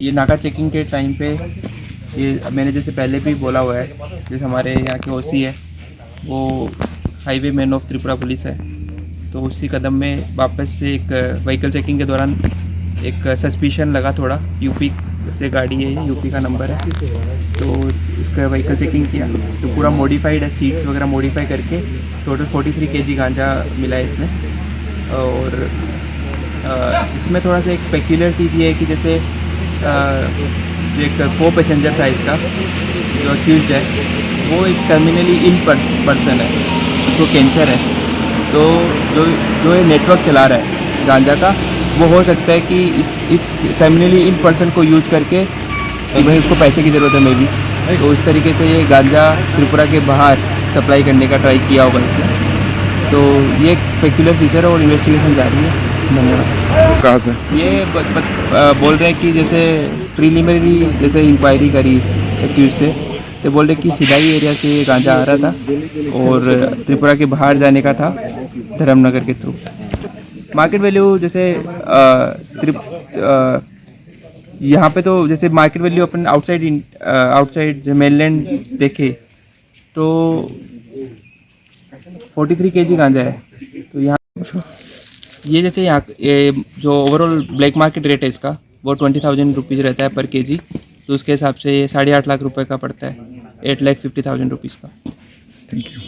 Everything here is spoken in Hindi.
ये नाका चेकिंग के टाइम पे ये मैंने जैसे पहले भी बोला हुआ है, जैसे हमारे यहाँ के ओसी है वो highway man of Tripura police है, तो उसी कदम में वापस से एक व्हीकल चेकिंग के दौरान एक सस्पिशन लगा थोड़ा। यूपी से गाड़ी है, ये यूपी का नंबर है, तो इसका व्हीकल चेकिंग किया तो पूरा मॉडिफाइड है, सीट्स वगैरह मॉडिफाई करके टोटल 43 kg गांजा मिला है इसमें। और इसमें थोड़ा सा एक स्पेक्युलर चीज़ ये है कि जैसे जो एक को पैसेंजर था इसका जो अक्यूज्ड है वो एक टर्मिनली इल पर्सन है, उसको कैंसर है, तो जो ये नेटवर्क चला रहा है गांजा का वो हो सकता है कि इस टर्मिनली इल पर्सन को यूज करके कि भाई उसको पैसे की ज़रूरत है मे बी, तो इस तरीके से ये गांजा त्रिपुरा के बाहर सप्लाई करने का ट्राई किया होगा इसने। तो ये एक स्पेक्युलर फीचर है और इन्वेस्टिगेशन जारी है। धन्यवाद। कहाँ से ये बोल रहे हैं कि जैसे प्रीलिमिनरी जैसे इंक्वायरी करी एक्यूज से, तो बोल रहे कि सिदाई एरिया से ये गांजा आ रहा था और त्रिपुरा के बाहर जाने का था धर्मनगर के थ्रू। मार्केट वैल्यू जैसे यहाँ पे तो जैसे मार्केट वैल्यू अपन आउटसाइड मेनलैंड देखे तो 43 kg गांजा है। तो यहाँ ये जैसे यहाँ जो ओवरऑल ब्लैक मार्केट रेट है इसका वो 20,000 रुपीज़ रहता है पर केजी, तो उसके हिसाब से 8.5 लाख रुपए का पड़ता है, 8,50,000 रुपीज़ का। Thank you.